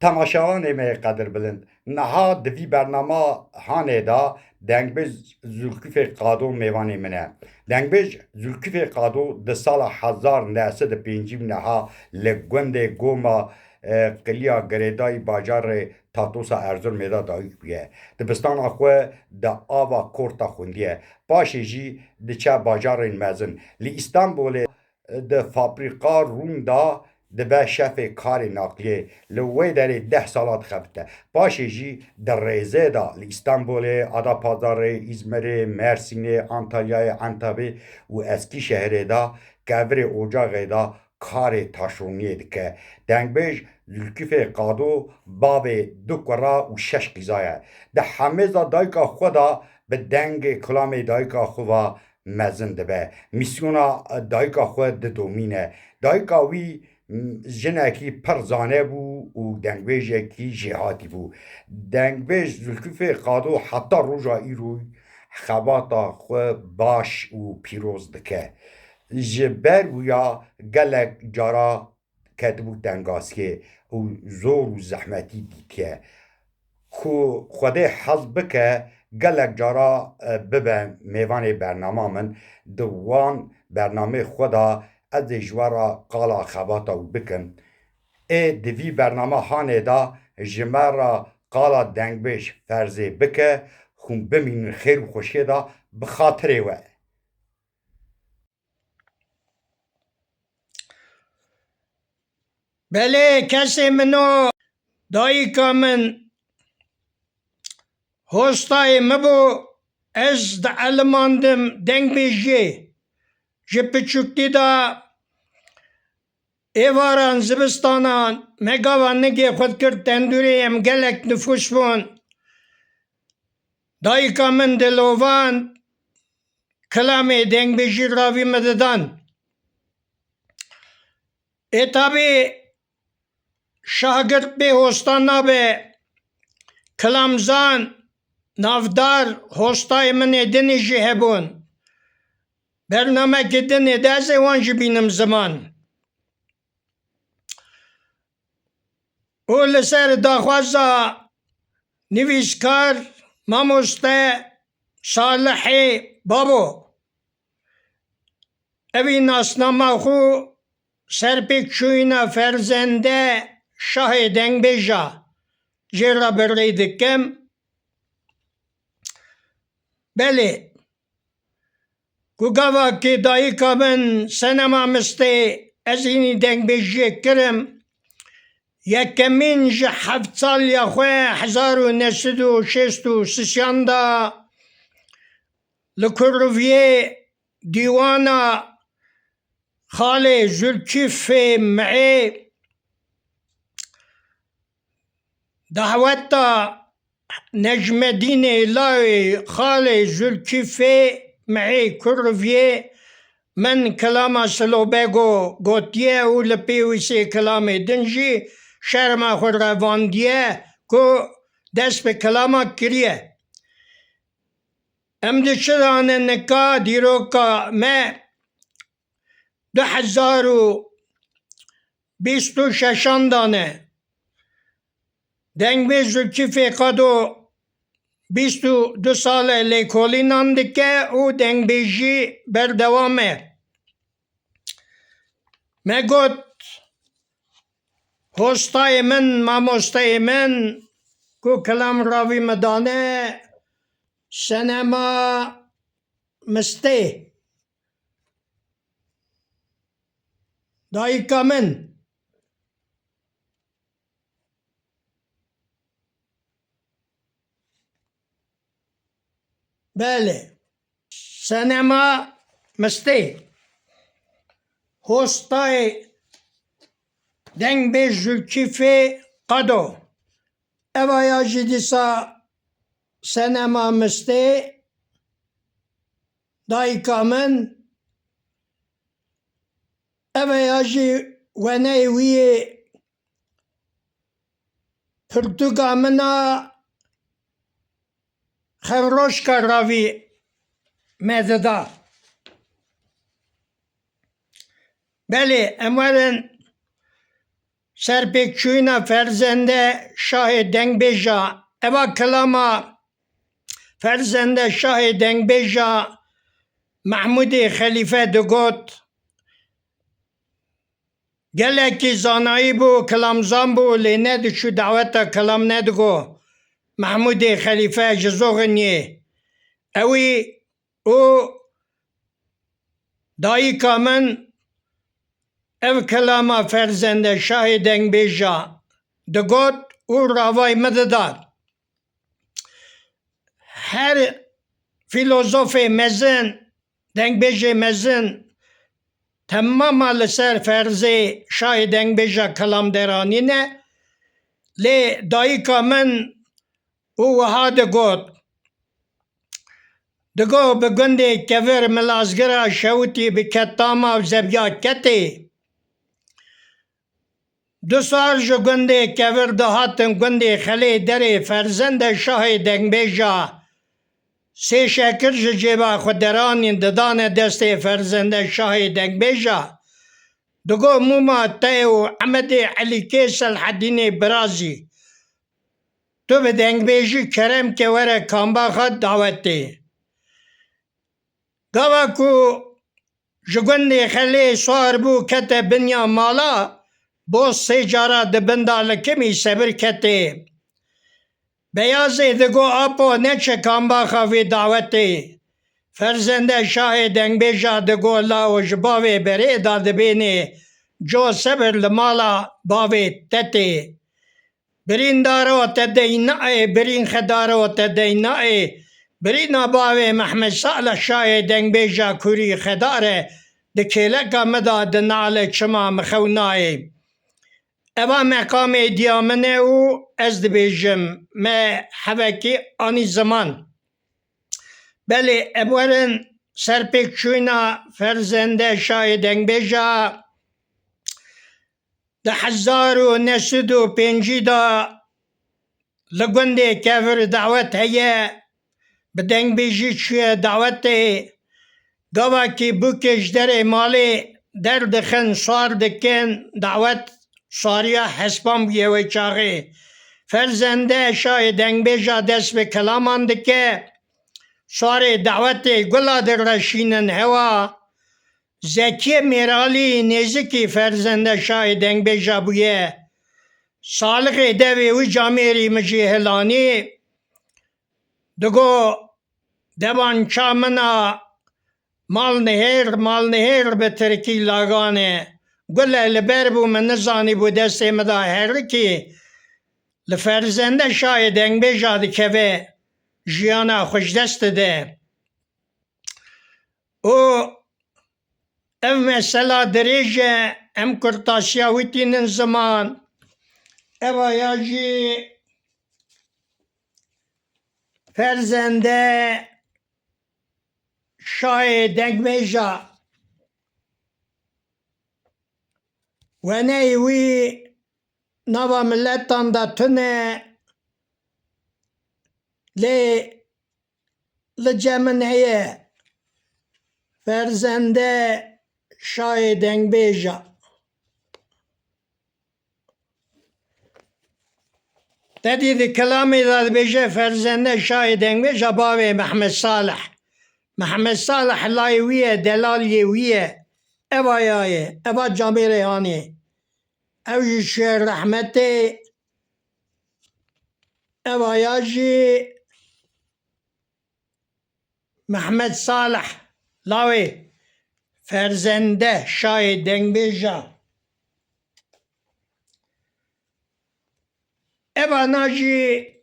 تماشاوان می قدر بلند نها دوی برنامه هانه دا دنگبیج زلکیف قادو میوانی منه دنگبیج زلکیف قادو ده سال 1905 نها لگوند گوما قلیا گریدای باجار تاتوسا ارزور میدا دایک بیه دبستان اخوه دا آوا کورتا خوندیه پاشی جی ده چه باجار مزن لی استانبول ده فابریقا روم دا دبه شف کار نقلیه لوی داره 10 سالات خبته پاشی جی در ریزه دا استانبول آدا پازار ازمر مرسین انتالیای انتابه و اسکی شهره دا کبر اوجاق دا کار تاشونیه دکه دنگ بیش زلکیف قادو باب دو کرا و 6 قیزایه ده همه دایکا خدا به دنگ کلام دایکا خوا مزن دبه میسیونا دایکا خود دومینه دایکا وی جنکی پر زانه بو و دنگویج کی جهاتی بو دنگویج زلکیف قادو حتی روژا ایروی خباتا خو باش و پیروز دکه جبر ویا گلک جارا کتبو دنگاسیه و زور و زحمتی دیتیه کو خود حظ بکه گلک جارا ببه میوان برنامه من دوان برنامه خدا از جوارا قالا خباتا و بکن دوی برنامه هانه دا جمرا قالا دنگ بش فرزه بکه خون بمین خیر و خوشی دا بخاطره و بله کسی منو دایکا من هستای مبو از د علماندم دنگ بیجی جه پچوکی دا ایواران زبستانان مگاوان نگی خود کرد تندوری ام گلک نفوس بون دایکا من دلوان کلامی دنگ بیجی راوی مددان تابی شاگرد به هستانا به کلامزان نافدار هستای من دنی جی هبون برنامه که دنی دازه وانجی بینم زمان او لسر داخوازا نویسکار ماموسته صالحی بابو اوی ناسنامه خو سرپیک چوینا فرزنده شاه دنگ بیجا جرا برلی دکم بله گوگاوا که دایکا من سنما مسته از اینی دنگ بیجی کرم یکمین جه 7 سال یا خواه 1966 دا لکرویه دیوانا خاله زلکیف معی دعوتا نجم الدین الهی خاله زلکیف معی کرویه من کلاما سلو بگو گوتیه و لپیویسی کلام دنجی شرما خود را واندیه که دست به کلاما کریه ام دشتانه نکا دیروکا ما 2026 دانه دنگ به زلکیف قدو 22 ساله لیکولی ناندکه او دنگ بیجی بردوامه مگوت هستای من ماموستای من کو کلام راوی مدانه سنما مسته دایکا من بله سنما مسته هستای دنگ به زلکیف قدو اوایا جدیسا سنما مسته دایکا من اوایا جی ونه وی پرتوگا منا خروشکا راوی مددا بله اموالن serpêkçûna ferzende Şahê Dengbêja eva kelama ferzende Şahê Dengbêja Mehmûdê Xelîfe digot gelekî zanayî bû kelamzan bû lê nediçû daweta kelam nedigo Mehmûdê Xelîfe ji zoxinê ewî û dayîka min ev kelama ferzende Şahê Dengbêja digot û ravayê me dida. Her filozofê mezin, dengbêjê mezin temama li ser ferzê Şahê Dengbêja kelamderanî ne lê dayîka min û wiha digot bi gundê kevir milazgira Şewitî bi ketama Zebya ketê. Du sar ji gundê kevir dihatin gundê Xelê derê ferzende Şahê Dengbêja sê şekir ji cêba xwe deranîn didane destê ferzende Şahê Dengbêja digo mûma te û Emedê Elîkê Selhedînê birazî tu bi dengbêjî keremke were kambaxa dawetê. Gava ku ji gundê Xelê swar bû kete binya mala bo sê cara di binda li kimî sebir ketê. Beyazê digo apo neçe kambaxa vê dawetê. Ferzende Şahê Dengbêja digo lao ji bavê berê da dibênê co sebir li mala bavê tetê. Birîndaro te dey naê birîn xedaro te dey naê birîna bavê Mehmed Salih Şahê Dengbêja kurî xedar e di kêleka me da di nalê çima mixewnayê. Eva meqamê diya min e û ez dibêjim me hevekî anî ziman. Belê ev werin serpêkçûna ferzende Şahê Dengbêja di 1905 da li gundê kevir dawet heye bi dengbêjî çûye dawetê gavekî bûkê ji derê malê derdixin swar dikin dawet swariya hespan bûye wê çaxê. Ferzende Şahê Dengbêja dest bi kelaman dike swarê dawetê gula direşînin hewa. Zekî Mêralî nêzîkî ferzende Şahê Dengbêja bûye. Salixê devê wî Camêrî mijî Hilanî digo devan ça mina malnihêr bi tirkî laganê gule li ber bû min nizanî bû destê me da herikî li ferzende Şahê Dengbêja dikeve jiyana xweşdest dide. û ev mesela dirêj e em kurtasiya wî tînin ziman eva ya jî ferzende Şahê Dengbêja weneyê wî nava milletan da tune lê li cemin heye ferzende Şahê Dengbêja. Dedî di kelamê da dibêje ferzende Şahê Dengbêja bavê Mehmed Salih. Mehmed Salih layê wî ye delaliyê wî ye. Eva ya ye eva Camêrê anî. Ew jî şûye rehmetê eva ya jî Mehmed Salih lawê ferzende Şahê Dengbêja. Eva na jî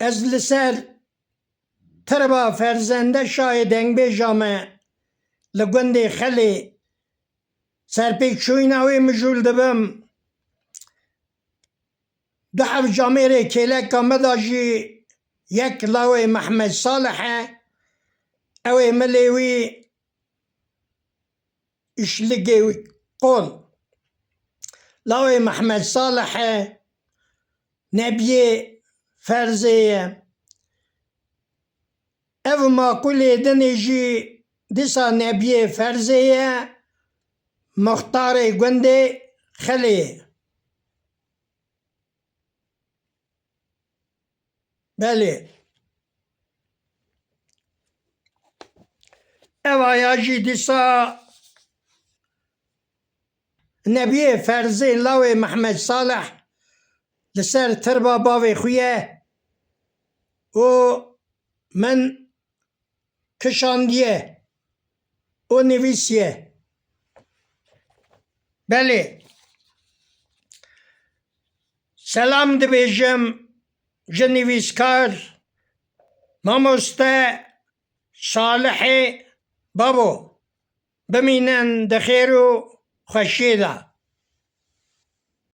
ez li ser tirba ferzende Şahê Dengbêja me li gundê Xelê serpêkçûna wê mijûl dibim. Du hev Camêrê kêleka me da jî yek lawê Mehmed Salih e ew ê milê wî îşligê wî qol. Lawê Mehmed Salih e nebiyê ferzê ye. Ev maqûlê dinê jî dîsa nebiyê ferzê ye muxtarê gundê خلی بله اوا یاجی دیسا نبی فرزی لاوی محمد صالح لسر تربا باوی خویه و من کشاندیه و نویسیه بله سلام دبیجم جنویسکار ماموسته صالح بابو بمینن دخیر و خوشیده